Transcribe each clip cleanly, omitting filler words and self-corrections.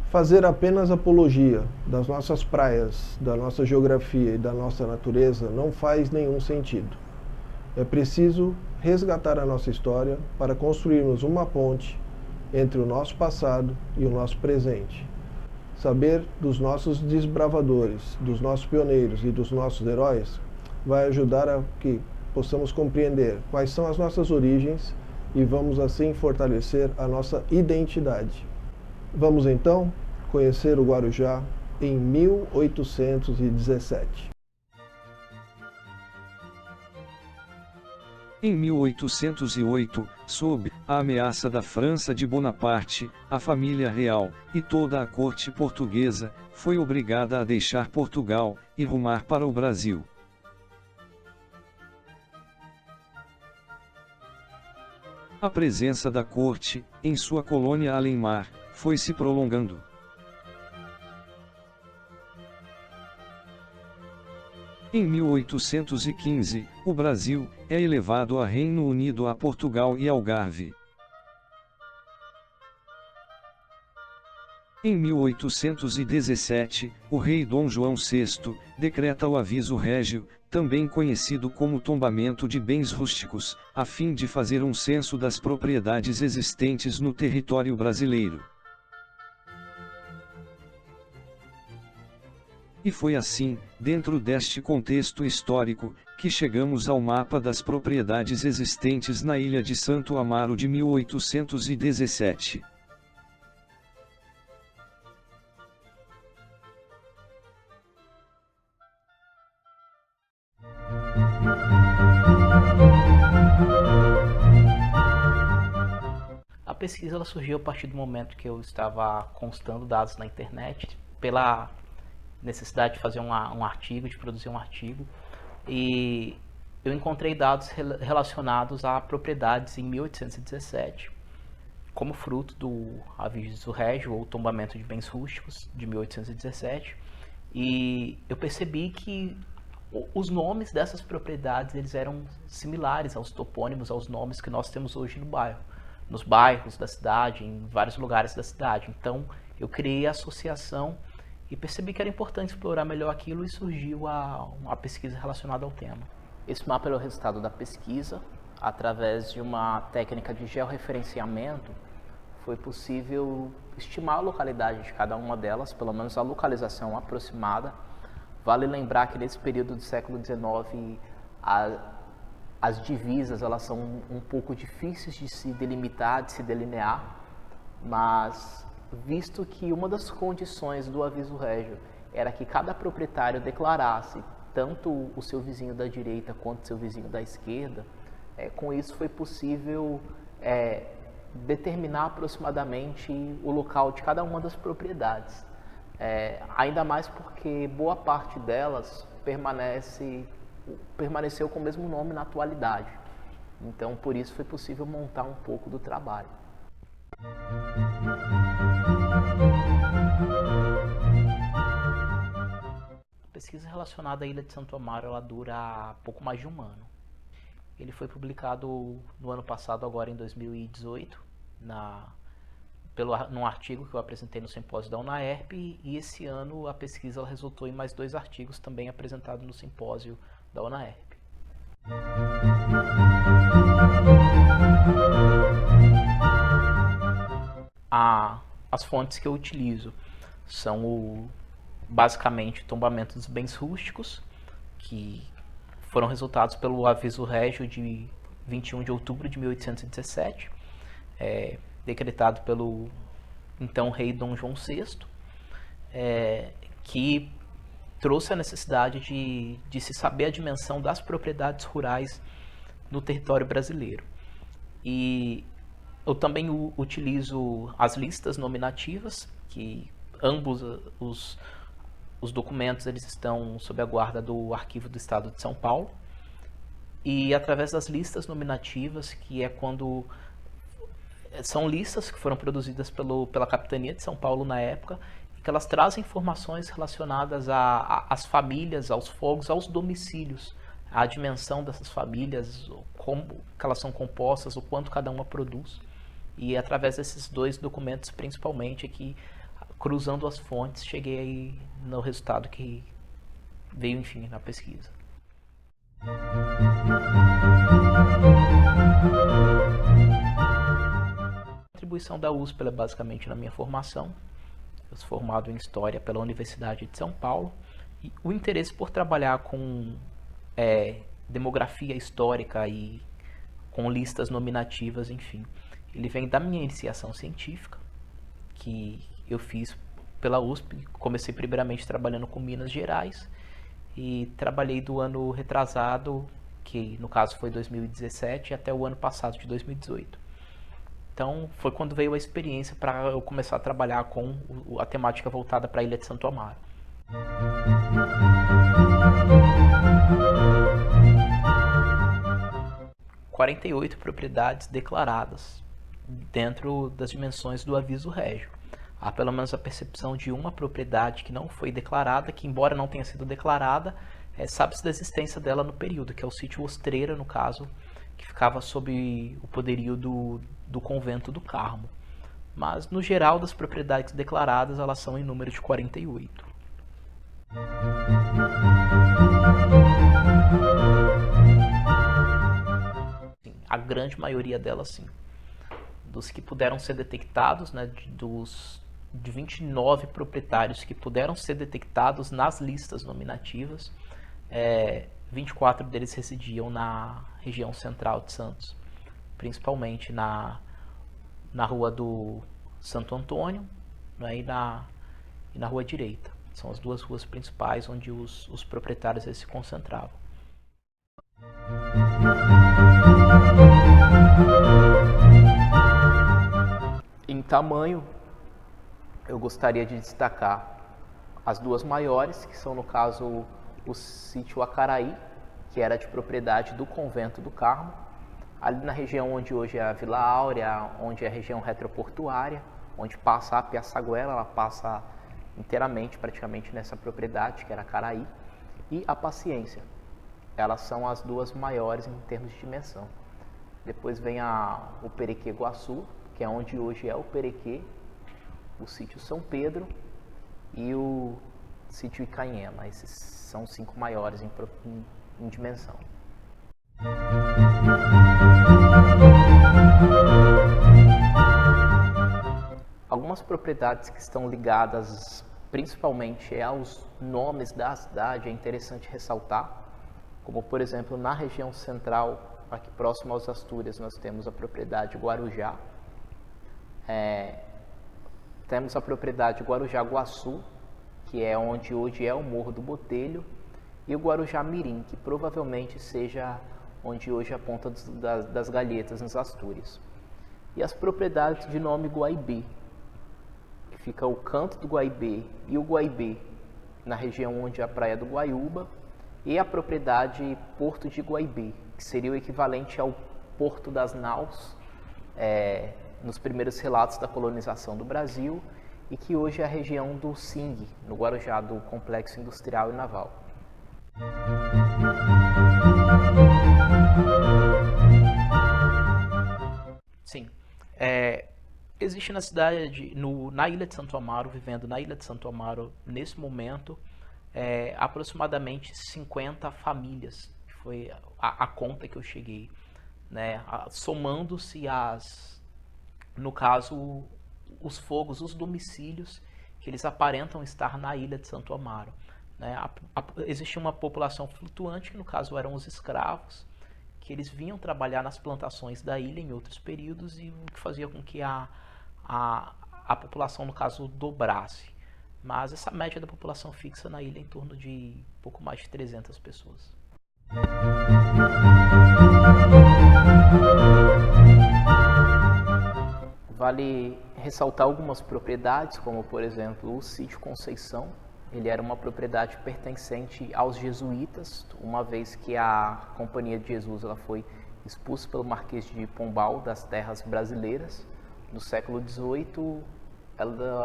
Fazer apenas apologia das nossas praias, da nossa geografia e da nossa natureza não faz nenhum sentido. É preciso resgatar a nossa história para construirmos uma ponte entre o nosso passado e o nosso presente. Saber dos nossos desbravadores, dos nossos pioneiros e dos nossos heróis vai ajudar a que possamos compreender quais são as nossas origens e vamos assim fortalecer a nossa identidade. Vamos então conhecer o Guarujá em 1817. Em 1808, sob a ameaça da França de Bonaparte, a família real, e toda a corte portuguesa, foi obrigada a deixar Portugal e rumar para o Brasil. A presença da corte, em sua colônia além-mar, foi se prolongando. Em 1815, o Brasil é elevado a Reino Unido a Portugal e Algarve. Em 1817, o rei Dom João VI decreta o aviso régio, também conhecido como tombamento de bens rústicos, a fim de fazer um censo das propriedades existentes no território brasileiro. E foi assim, dentro deste contexto histórico, que chegamos ao mapa das propriedades existentes na ilha de Santo Amaro de 1817. A pesquisa ela surgiu a partir do momento que eu estava constando dados na internet, pela necessidade de fazer um artigo, de produzir um artigo, e eu encontrei dados relacionados a propriedades em 1817, como fruto do aviso régio ou tombamento de bens rústicos de 1817, e eu percebi que os nomes dessas propriedades eles eram similares aos topônimos, aos nomes que nós temos hoje no bairro, nos bairros da cidade, em vários lugares da cidade. Então eu criei a associação e percebi que era importante explorar melhor aquilo e surgiu uma pesquisa relacionada ao tema. Esse mapa é o resultado da pesquisa. Através de uma técnica de georreferenciamento, foi possível estimar a localidade de cada uma delas, pelo menos a localização aproximada. Vale lembrar que nesse período do século XIX, as divisas elas são um pouco difíceis de se delimitar, de se delinear, mas visto que uma das condições do aviso régio era que cada proprietário declarasse tanto o seu vizinho da direita quanto o seu vizinho da esquerda, com isso foi possível determinar aproximadamente o local de cada uma das propriedades. Ainda mais porque boa parte delas permaneceu com o mesmo nome na atualidade. Então, por isso foi possível montar um pouco do trabalho. A pesquisa relacionada à Ilha de Santo Amaro ela dura pouco mais de um ano. Ele foi publicado no ano passado, agora em 2018, num artigo que eu apresentei no simpósio da UNAERP, e esse ano a pesquisa ela resultou em mais 2 artigos também apresentados no simpósio da UNAERP. As fontes que eu utilizo são basicamente tombamento dos bens rústicos, que foram resultados pelo aviso régio de 21 de outubro de 1817, decretado pelo então rei Dom João VI, que trouxe a necessidade de se saber a dimensão das propriedades rurais no território brasileiro. E eu também utilizo as listas nominativas, que ambos os documentos eles estão sob a guarda do Arquivo do Estado de São Paulo. E através das listas nominativas, que é quando são listas que foram produzidas pela Capitania de São Paulo na época, que elas trazem informações relacionadas às famílias, aos fogos, aos domicílios, a dimensão dessas famílias, como que elas são compostas, o quanto cada uma produz. E através desses 2 documentos, principalmente, é que cruzando as fontes, cheguei aí no resultado que veio, enfim, na pesquisa. A contribuição da USP é basicamente na minha formação. Eu sou formado em História pela Universidade de São Paulo. E o interesse por trabalhar com demografia histórica e com listas nominativas, enfim, ele vem da minha iniciação científica, que eu fiz pela USP. Comecei primeiramente trabalhando com Minas Gerais e trabalhei do ano retrasado, que no caso foi 2017, até o ano passado de 2018. Então foi quando veio a experiência para eu começar a trabalhar com a temática voltada para a Ilha de Santo Amaro. 48 propriedades declaradas dentro das dimensões do aviso régio. Há pelo menos a percepção de uma propriedade que não foi declarada, que embora não tenha sido declarada, sabe-se da existência dela no período, que é o sítio Ostreira, no caso, que ficava sob o poderio do convento do Carmo. Mas, no geral, das propriedades declaradas, elas são em número de 48. Sim, a grande maioria delas, sim. Dos que puderam ser detectados, né, de 29 proprietários que puderam ser detectados nas listas nominativas, 24 deles residiam na região central de Santos, principalmente na rua do Santo Antônio, né, e na rua direita. São as duas ruas principais onde os proprietários se concentravam. Em tamanho, eu gostaria de destacar as duas maiores, que são, no caso, o sítio Acaraí, que era de propriedade do convento do Carmo, ali na região onde hoje é a Vila Áurea, onde é a região retroportuária, onde passa a Piaçaguela, ela passa inteiramente, praticamente, nessa propriedade, que era Acaraí, e a Paciência. Elas são as duas maiores em termos de dimensão. Depois vem o Perequê Guaçu, que é onde hoje é o Perequê, o sítio São Pedro e o sítio Icanhema. Esses são os 5 maiores em dimensão. Algumas propriedades que estão ligadas principalmente aos nomes da cidade é interessante ressaltar, como por exemplo na região central, aqui próximo aos Astúrias, nós temos a propriedade Guarujá, temos a propriedade Guarujá Guaçu, que é onde hoje é o Morro do Botelho, e o Guarujá Mirim, que provavelmente seja onde hoje é a Ponta das Galhetas, nas Astúrias. E as propriedades de nome Guaibê, que fica o Canto do Guaibê e o Guaibê, na região onde é a Praia do Guaiúba, e a propriedade Porto de Guaibê, que seria o equivalente ao Porto das Naus, nos primeiros relatos da colonização do Brasil, e que hoje é a região do Sing, no Guarujá, do Complexo Industrial e Naval. Sim, existe na cidade, na Ilha de Santo Amaro, vivendo na Ilha de Santo Amaro, nesse momento, aproximadamente 50 famílias, que foi a conta que eu cheguei, né, somando-se no caso, os fogos, os domicílios que eles aparentam estar na Ilha de Santo Amaro. Né? Existia uma população flutuante, que no caso eram os escravos, que eles vinham trabalhar nas plantações da ilha em outros períodos, e o que fazia com que a população, no caso, dobrasse. Mas essa média da população fixa na ilha é em torno de pouco mais de 300 pessoas. Vale ressaltar algumas propriedades, como por exemplo o sítio Conceição. Ele era uma propriedade pertencente aos jesuítas, uma vez que a Companhia de Jesus ela foi expulsa pelo Marquês de Pombal das terras brasileiras. No século XVIII,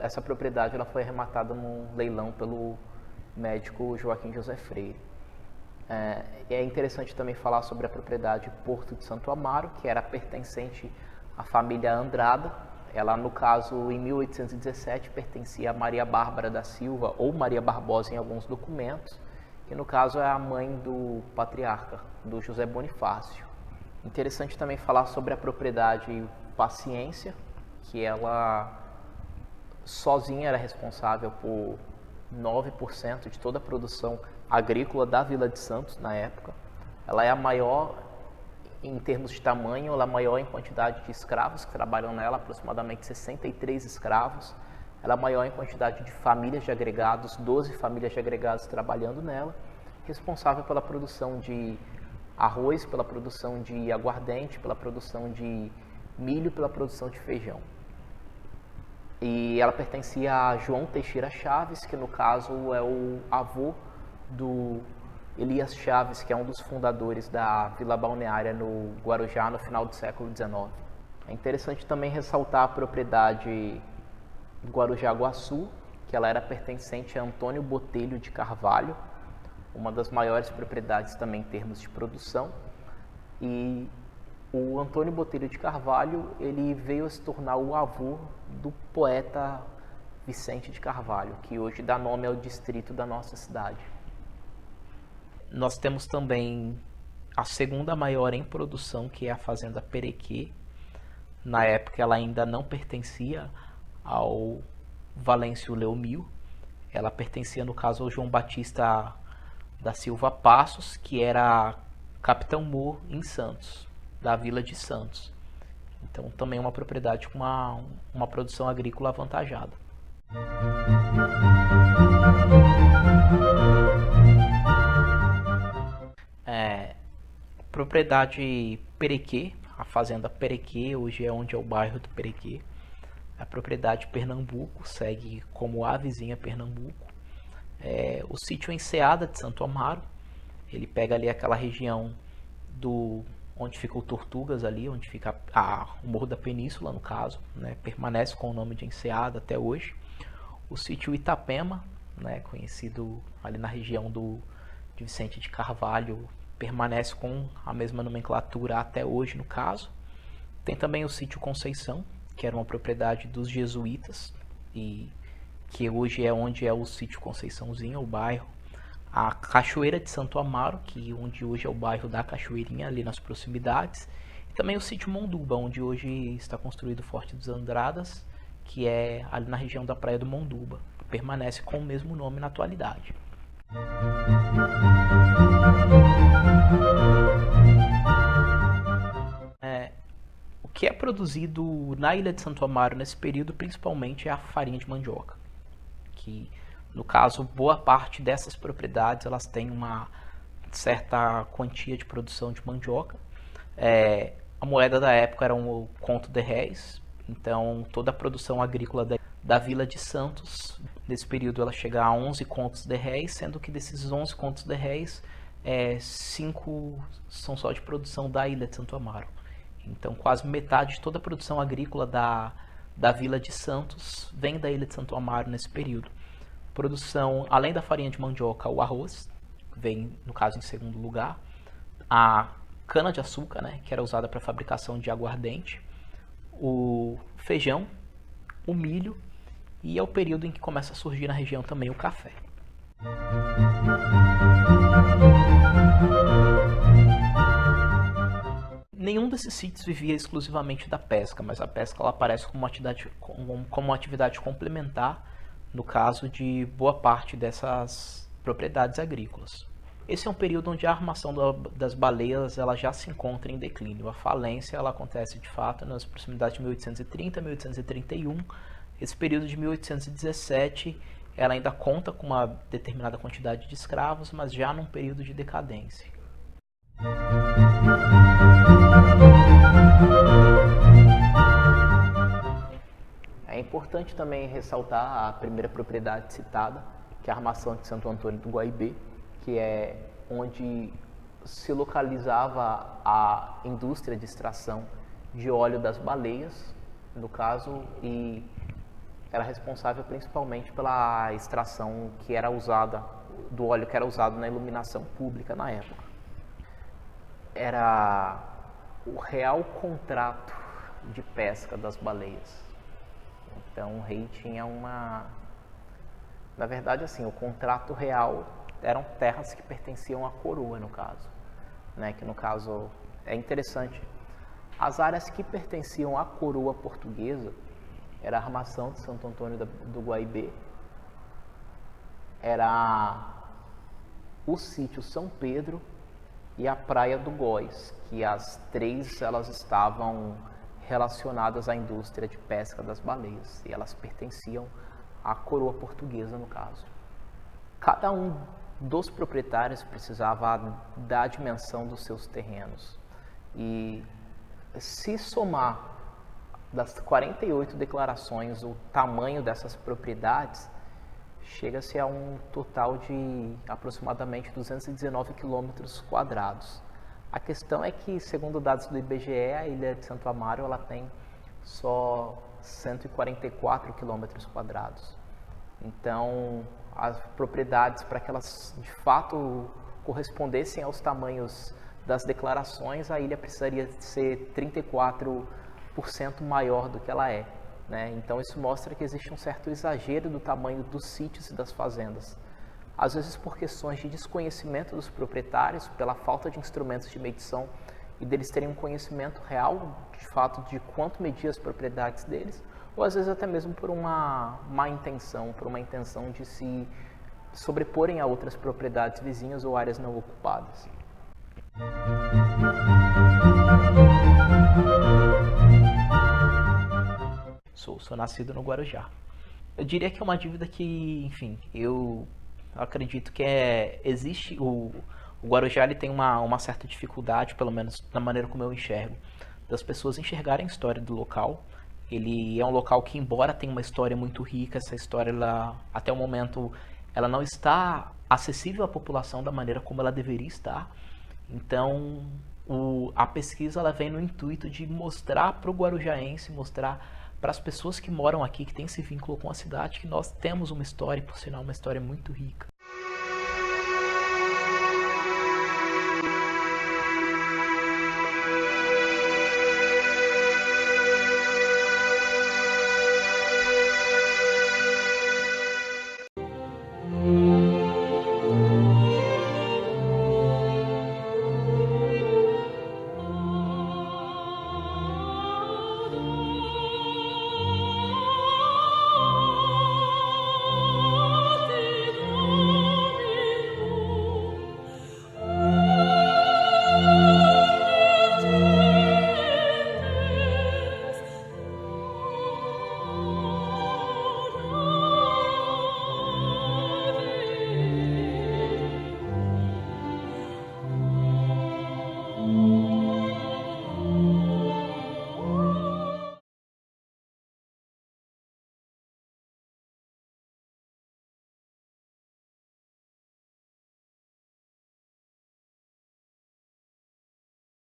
essa propriedade ela foi arrematada num leilão pelo médico Joaquim José Freire. É interessante também falar sobre a propriedade Porto de Santo Amaro, que era pertencente à família Andrada. Ela, no caso, em 1817, pertencia a Maria Bárbara da Silva, ou Maria Barbosa em alguns documentos, que no caso é a mãe do patriarca, do José Bonifácio. Interessante também falar sobre a propriedade Paciência, que ela sozinha era responsável por 9% de toda a produção agrícola da Vila de Santos na época. Ela é a maior em termos de tamanho, ela é maior em quantidade de escravos que trabalham nela, aproximadamente 63 escravos. Ela é maior em quantidade de famílias de agregados, 12 famílias de agregados trabalhando nela, responsável pela produção de arroz, pela produção de aguardente, pela produção de milho, pela produção de feijão. E ela pertencia a João Teixeira Chaves, que no caso é o avô do Elias Chaves, que é um dos fundadores da Vila Balneária no Guarujá no final do século XIX. É interessante também ressaltar a propriedade Guarujá-Guaçu, que ela era pertencente a Antônio Botelho de Carvalho, uma das maiores propriedades também em termos de produção. E o Antônio Botelho de Carvalho, ele veio a se tornar o avô do poeta Vicente de Carvalho, que hoje dá nome ao distrito da nossa cidade. Nós temos também a segunda maior em produção, que é a Fazenda Perequê. Na época ela ainda não pertencia ao Valêncio Leomil, ela pertencia no caso ao João Batista da Silva Passos, que era capitão Mor em Santos, da Vila de Santos. Então também é uma propriedade com uma produção agrícola avantajada. Propriedade Perequê, a Fazenda Perequê, hoje é onde é o bairro do Perequê. A propriedade Pernambuco, segue como a vizinha Pernambuco. O sítio Enseada de Santo Amaro, ele pega ali aquela região onde fica o Tortugas ali, onde fica o Morro da Península, no caso, né, permanece com o nome de Enseada até hoje. O sítio Itapema, né, conhecido ali na região de Vicente de Carvalho, permanece com a mesma nomenclatura até hoje, no caso. Tem também o sítio Conceição, que era uma propriedade dos jesuítas, e que hoje é onde é o sítio Conceiçãozinho, o bairro. A Cachoeira de Santo Amaro, onde hoje é o bairro da Cachoeirinha, ali nas proximidades. E também o sítio Monduba, onde hoje está construído o Forte dos Andradas, que é ali na região da Praia do Monduba. Permanece com o mesmo nome na atualidade. O que é produzido na Ilha de Santo Amaro nesse período principalmente é a farinha de mandioca, que no caso boa parte dessas propriedades elas têm uma certa quantia de produção de mandioca. A moeda da época era um conto de réis, então toda a produção agrícola da Vila de Santos nesse período ela chega a 11 contos de réis, sendo que desses 11 contos de réis 5 são só de produção da Ilha de Santo Amaro. Então quase metade de toda a produção agrícola da Vila de Santos vem da Ilha de Santo Amaro nesse período. Produção, além da farinha de mandioca, o arroz vem, no caso, em segundo lugar. A cana-de-açúcar, né, que era usada para a fabricação de aguardente. O feijão, o milho, e é o período em que começa a surgir na região também o café. Nenhum desses sítios vivia exclusivamente da pesca, mas a pesca ela aparece como uma atividade complementar no caso de boa parte dessas propriedades agrícolas. Esse é um período onde a armação das baleias ela já se encontra em declínio. A falência ela acontece de fato nas proximidades de 1830 a 1831. Esse período de 1817 ela ainda conta com uma determinada quantidade de escravos, mas já num período de decadência. É importante também ressaltar a primeira propriedade citada, que é a armação de Santo Antônio do Guaibê, que é onde se localizava a indústria de extração de óleo das baleias, no caso, e era responsável principalmente pela extração que era usada, do óleo que era usado na iluminação pública na época. Era o real contrato de pesca das baleias. Então o rei tinha uma... Na verdade, assim, o contrato real eram terras que pertenciam à coroa, no caso. Né? Que no caso é interessante. As áreas que pertenciam à coroa portuguesa era a armação de Santo Antônio do Guaibê, era o sítio São Pedro e a Praia do Góis, que as três elas estavam relacionadas à indústria de pesca das baleias e elas pertenciam à coroa portuguesa, no caso. Cada um dos proprietários precisava da dimensão dos seus terrenos e se somar das 48 declarações o tamanho dessas propriedades, chega-se a um total de aproximadamente 219 quilômetros quadrados. A questão é que, segundo dados do IBGE, a ilha de Santo Amaro ela tem só 144 quilômetros quadrados. Então, as propriedades, para que elas de fato correspondessem aos tamanhos das declarações, a ilha precisaria ser 34% maior do que ela é. Né? Então isso mostra que existe um certo exagero do tamanho dos sítios e das fazendas. Às vezes por questões de desconhecimento dos proprietários, pela falta de instrumentos de medição e deles terem um conhecimento real, de fato, de quanto medir as propriedades deles, ou às vezes até mesmo por uma má intenção, por uma intenção de se sobreporem a outras propriedades vizinhas ou áreas não ocupadas. Sou nascido no Guarujá. Eu diria que é uma dívida que, enfim, eu acredito que existe. O Guarujá ele tem uma certa dificuldade, pelo menos na maneira como eu enxergo, das pessoas enxergarem a história do local. Ele é um local que, embora tenha uma história muito rica, essa história, até o momento, ela não está acessível à população da maneira como ela deveria estar. Então, a pesquisa ela vem no intuito de mostrar para o guarujaense, mostrar para as pessoas que moram aqui, que têm esse vínculo com a cidade, que nós temos uma história, e por sinal uma história muito rica.